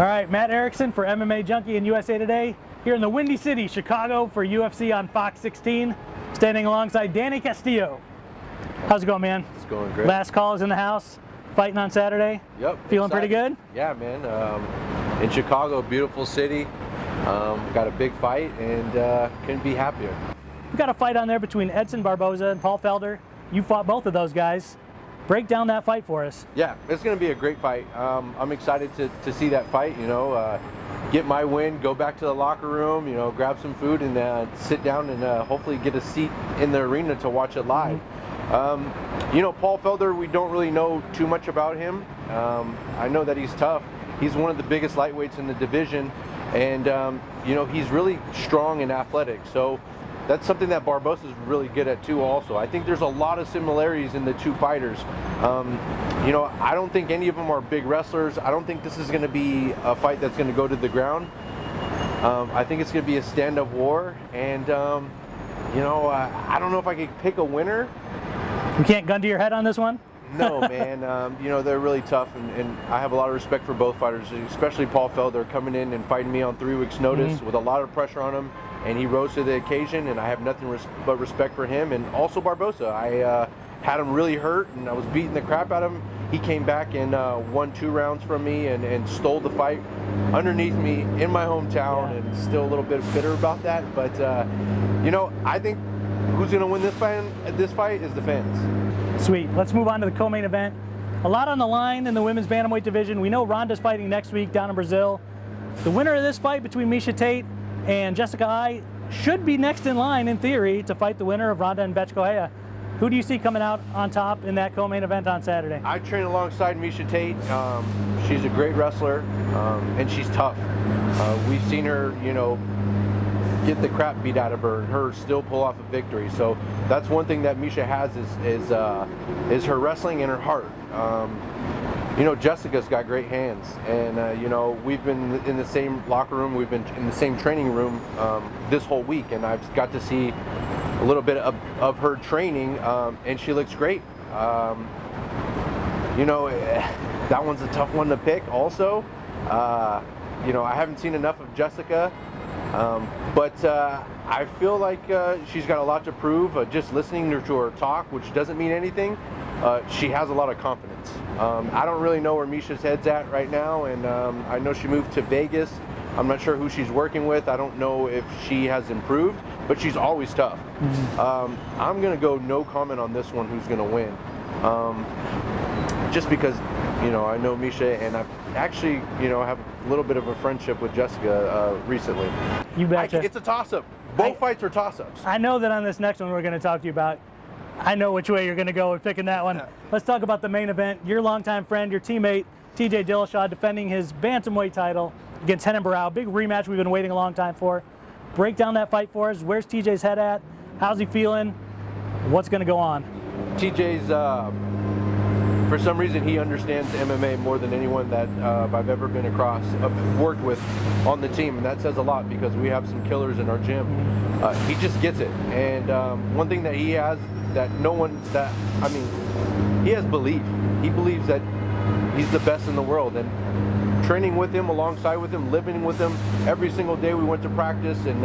All right, Matt Erickson for MMA Junkie and USA Today, here in the Windy City, Chicago for UFC on Fox 16, standing alongside Danny Castillo. How's it going, man? It's going great. Last call is in the house, fighting on Saturday. Yep. Feeling pretty good? Yeah, man. In Chicago, beautiful city. Got a big fight and couldn't be happier. We've got a fight on there between Edson Barboza and Paul Felder. You fought both of those guys. Break down that fight for us. Yeah, it's going to be a great fight. I'm excited to see that fight, get my win, go back to the locker room, grab some food and sit down and hopefully get a seat in the arena to watch it live. Paul Felder, we don't really know too much about him. I know that he's tough. He's one of the biggest lightweights in the division, and he's really strong and athletic. So that's something that Barboza is really good at too also. I think there's a lot of similarities in the two fighters. I don't think any of them are big wrestlers. I don't think this is going to be a fight that's going to go to the ground. I think it's going to be a stand-up war, and I don't know if I could pick a winner. You can't gun to your head on this one? No, man. They're really tough, and I have a lot of respect for both fighters, especially Paul Felder coming in and fighting me on 3 weeks' notice with a lot of pressure on him, and he rose to the occasion, and I have nothing but respect for him. And also Barboza. I had him really hurt, and I was beating the crap out of him. He came back and won 2 rounds from me and stole the fight underneath me in my hometown, and still a little bit bitter about that. But, I think who's going to win this fight is the fans. Sweet. Let's move on to the co-main event. A lot on the line in the women's bantamweight division. We know Ronda's fighting next week down in Brazil. The winner of this fight between Miesha Tate and Jessica Eye should be next in line, in theory, to fight the winner of Ronda and Bethe Correia. Who do you see coming out on top in that co-main event on Saturday? I train alongside Miesha Tate. She's a great wrestler, and she's tough. We've seen her, get the crap beat out of her and her still pull off a victory. So that's one thing that Miesha has is her wrestling and her heart. Jessica's got great hands, and we've been in the same locker room, we've been in the same training room this whole week, and I've got to see a little bit of her training, and she looks great. That one's a tough one to pick also. I haven't seen enough of Jessica, but I feel like she's got a lot to prove. Just listening to her talk, which doesn't mean anything, she has a lot of confidence. I don't really know where Miesha's head's at right now, and I know she moved to Vegas. I'm not sure who she's working with. I don't know if she has improved, but she's always tough. I'm going to go no comment on this one who's going to win. Just because, I know Miesha, and I've actually, have a little bit of a friendship with Jessica recently. You betcha. It's a toss-up. Both fights are toss-ups. I know that on this next one we're going to talk to you about, I know which way you're going to go with picking that one. Let's talk about the main event. Your longtime friend, your teammate, TJ Dillashaw, defending his bantamweight title against Renan Barão. Big rematch we've been waiting a long time for. Break down that fight for us. Where's TJ's head at? How's he feeling? What's going to go on? TJ's, for some reason, he understands MMA more than anyone that I've ever been across, worked with on the team, and that says a lot because we have some killers in our gym. He just gets it, and one thing that he has that he has belief. He believes that he's the best in the world, and training with him, alongside with him, living with him, every single day we went to practice and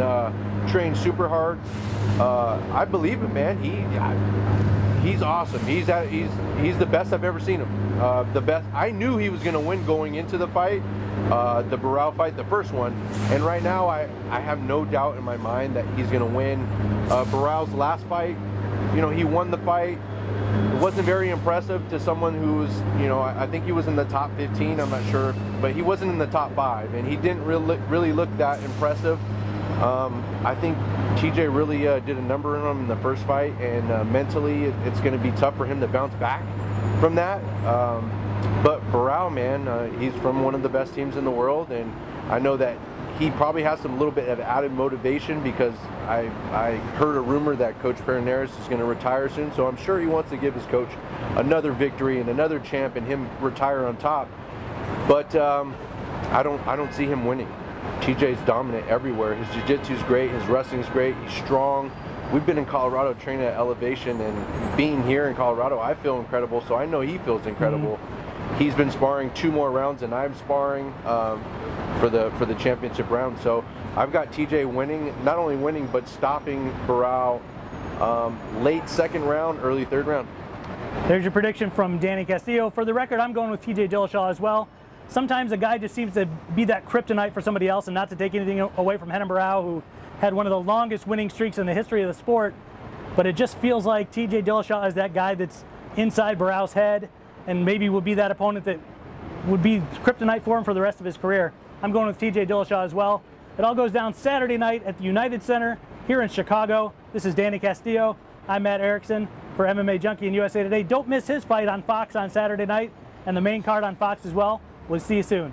trained super hard. I believe him, man. He's awesome. He's the best I've ever seen him. The best. I knew he was going to win going into the fight, the Barão fight, the first one. And right now, I have no doubt in my mind that he's going to win. Barão's last fight, he won the fight. It wasn't very impressive to someone who's, I think he was in the top 15. I'm not sure, but he wasn't in the top 5, and he didn't really look that impressive. I think TJ really did a number on him in the first fight, and mentally it's going to be tough for him to bounce back from that. But Barão, man, he's from one of the best teams in the world, and I know that he probably has some little bit of added motivation because I heard a rumor that Coach Perinares is going to retire soon, so I'm sure he wants to give his coach another victory and another champ and him retire on top. But I don't see him winning. TJ's dominant everywhere. His jiu-jitsu's great, his wrestling's great, he's strong. We've been in Colorado training at elevation, and being here in Colorado, I feel incredible, so I know he feels incredible. he's been sparring 2 more rounds than I'm sparring for the championship round. So I've got TJ winning, not only winning, but stopping Barboza late 2nd round, early 3rd round. There's your prediction from Danny Castillo. For the record, I'm going with TJ Dillashaw as well. Sometimes a guy just seems to be that kryptonite for somebody else, and not to take anything away from Barboza, who had one of the longest winning streaks in the history of the sport. But it just feels like TJ Dillashaw is that guy that's inside Barboza's head, and maybe would be that opponent that would be kryptonite for him for the rest of his career. I'm going with TJ Dillashaw as well. It all goes down Saturday night at the United Center here in Chicago. This is Danny Castillo. I'm Matt Erickson for MMA Junkie and USA Today. Don't miss his fight on Fox on Saturday night, and the main card on Fox as well. We'll see you soon.